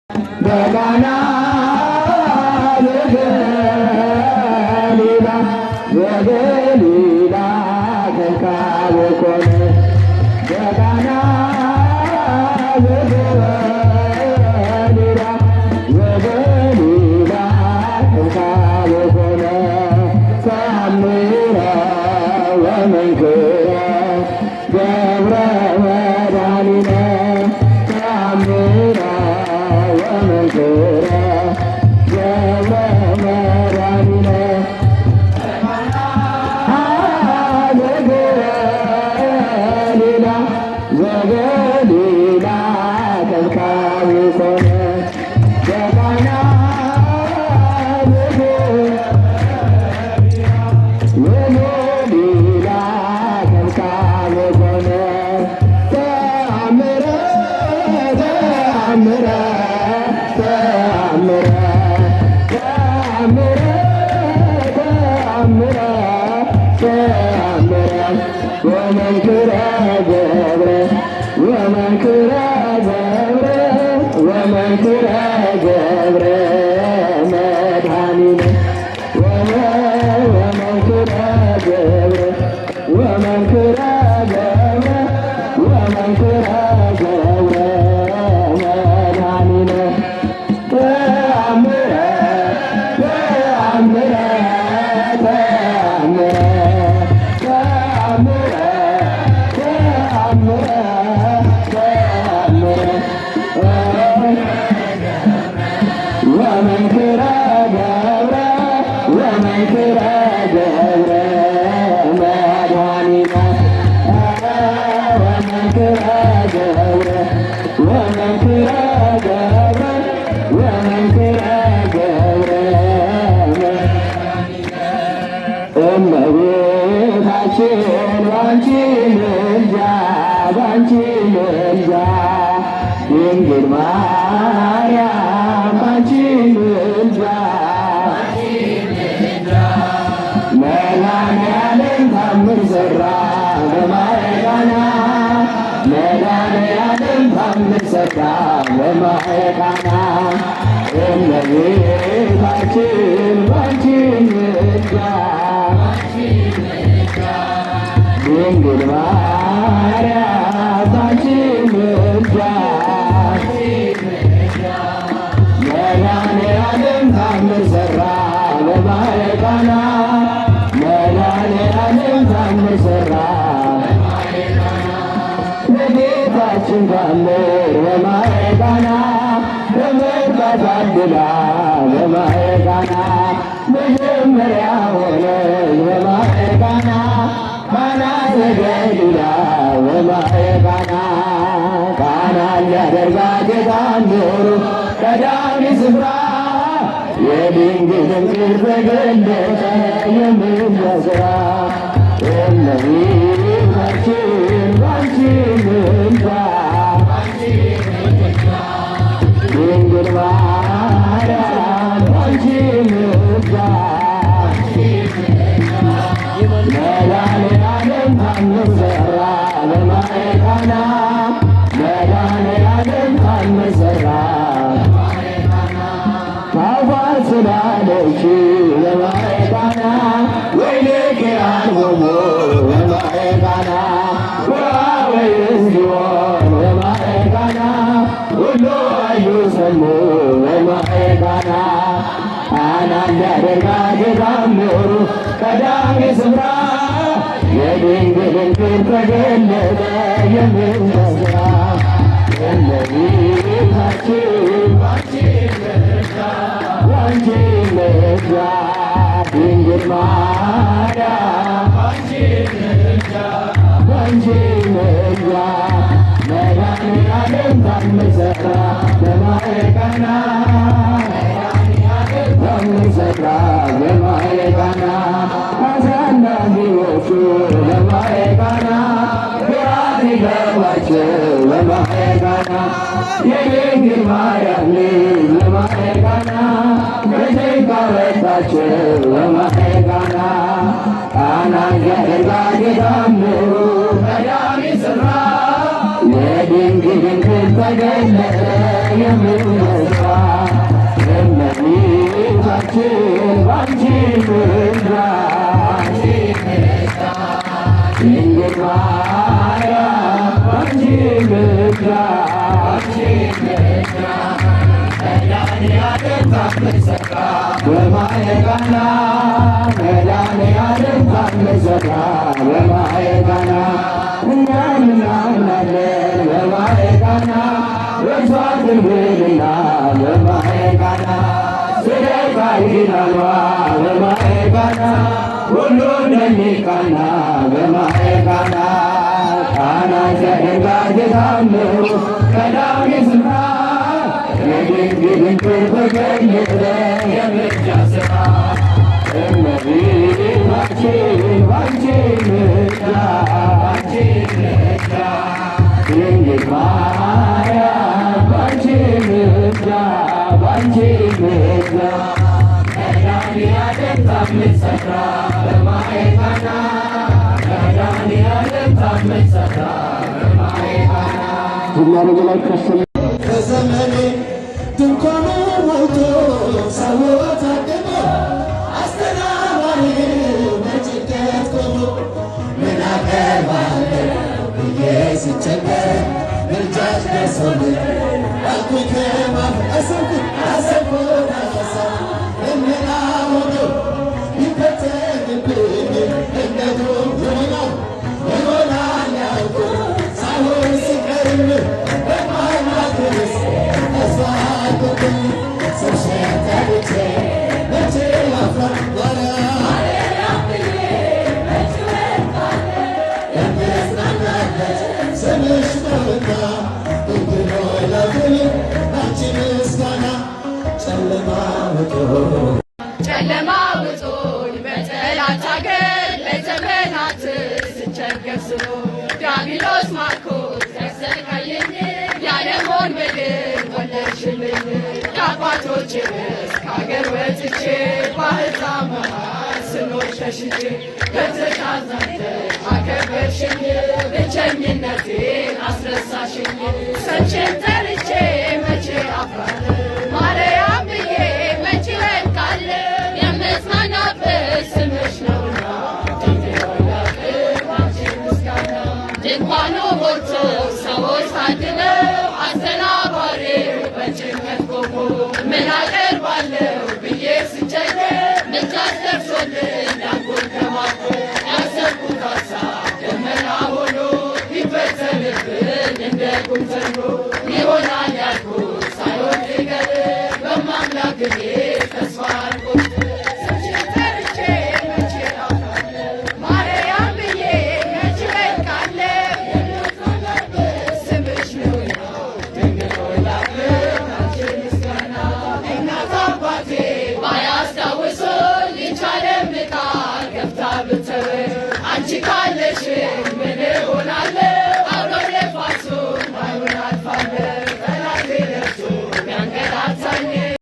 በቃና ዘገሊላ ዘገሊላ ከካብ ኮነ በቃና ዘገሊላ ዘገሊላ ከካብ ኮነ ተአምረ ወመንክረ ገብረ መድኃኒነ ተአምረ ወመንክረ ገብረ መድኃኒነ ዘገሊላ ዘገሊላ ከካብ ኮነ በቃና ዘገሊላ ከካብ ኮነ ተአምረ ተአምረ ተአምረ ተአምረ ተአምረ ተአምረ ወመንክረ ገብረ ወመንክረ ገብረ ወመንክረ ገብረ መድኃኒነ ወመንክረ ገብረ ወመንክረ ገብረ ወመንክረ ገብረ መድኃኒነ ተአምረ ተአምረ ተአምረ ተአምረ ተአምረ ተአምረ ወመንክረ ገብረ ወመንክረ ገብረ መድኃኒነ ወመንክረ ገብረ ወመንክረ ገብረ ወመንክረ ገብረ እመቤታችን ባንቺ ምልጃ ባንቺ ምልጃ ድንግል ማርያም ባንቺ ምልጃ መድኃኔዓለም ታምር ሠራ በማየ ቃና መድኃኔዓለም ታምር ሠራ በማየ ቃና እመቤታችን ባንቺ ምልጃ ድንግል ማርያም ባንቺ ምልጃ መድኃኔዓለም ታምር ሠራ በማየ ቃና መድኃኔዓለም ታምር ሠራ ለጌታችን ታምር በማየ ቃና በመርባት አድላ በማየ ቃና መጀመሪያ ሆነች በማየ ቃና ቃና ዘገሊላ በማየ ቃና ቃና ሊያደርጋት የታምሩ ቀዳሚ ስፍራ የድንግልን ክብር ተገለጠ የምልጃ ሥራ እመቤታችን ባንቺ ምልጃ ድንግል ማርያም ባንቺ ምልጃ መድኃኔዓለም ታምር ሠራ በማየ ቃና መድኃኔዓለም ታምር ሠራ ታፋር ስላለች በማየ ቃና ወይኔ ከአልቦሞ በማየ ቃና ወአበይ እንዲሆን በማየ ቃና ሁሉ አዩ ሰሙ በማየ ቃና ቃና ሊያደርጋት የታምሩ ቀዳሚ ስፍራ የድንግልን ክብር ተገለጠ የምልጃ ሥራ እመቤታችን ባንቺ ምልጃ ባንቺ ምልጃ ድንግል ማርያም ባንቺ ምልጃ ባንቺ ምልጃ መድኃኔዓለም ታምር ሠራ በማየ ቃና ታምር ሠራ በማየ ቃና አሳናጊዎቹ በማየ ቃና ግራት ይገባቸው በማየ ቃና የድንግል ማርያም ልጅ በማየ ቃና ከጭንቅ አወጣቸው በማየ ቃና ቃና ያደርጋት የታምሩ ቀዳሚ ስፍራ የድንግልን ክብር ተገለጠ የምልጃ ጸሎታችን ባንቺ ምልጃ ድንግል ማርያም ባንቺ ምልጃ መድኃኒዓለም ታምር ሠራ በማየ ቃና መድኃኒዓለም ታምር ሠራ በማየ ቃና እኛም እናምናለን በማየ ቃና በእርሷ ድንግልና በማየ ቃና ስለ ቃል ኪዳኗ በማየ ቃና ሁሉ እንደሚቃና በማየ ቃና ቃና ዘድንጋይ ታምሩ ቀዳሚ ስፍራ የድንግልን ክብር ተገኘ የምልጃ ሥራ እመቤታችን ባንቺ ምልጃ ድንግል ማርያም ባንቺ ምልጃ መድኃኒዓለም ታምር ሠራ በማየ ቃና መድኃኒዓለም ታምር ሠራ በማየ ቃና በዘመኔ ድንኳኑ ሞልቶ ሰው ታድሞ አስተናባሪ በጭንቀት ቆሞ ምን አቀርባለሁ ብዬ ስቸገር ምልጃሽ ደርሶልኝ አልኩኝ ከማፍ አሰብኩት ሀሳብ እምና ሆኖ ይፈጸምብኝ እምነቱ ይሆናል ያውቁ ሳይሆን ሲቀርም ጨለማ ውጦኝ በጠላት አገር ለዘመናት ስቸገር ስኖር ዲያብሎስ ማርኮ ሲያሰቃየኝ ያለሞን ምድር ወለድሽልኝ ከአባቶቼ ርስት ከአገር ወጥቼ ባሕዛብ መሃል ስኖር ሸሽቼ በተሻዛንተሽ አከበርሽኝ ብቸኝነቴን አስረሳሽኝ ስምሽን ጠርቼ መቼ አፍራለሁ ማርያም ብዬ መቼ እወድቃለሁ የምጽናናበት ስምሽ ነውና ድንኳኑ ሞልቶ ሰዎች ታድለው አስተናባሪው በጭንቀት ቆሞ ምን አቀርባለሁ ብዬ ስቸገር ምልጃሽ ደርሶልኝ ዳንኩኝ ከማቆ ያሰብኩት ሀሳብ ደመና ሆኖ ይፈጸምብኝ እንደ ጉም ዘንዶ ይሆናል ያልኩት ሳይሆን ሲቀር በማምላክ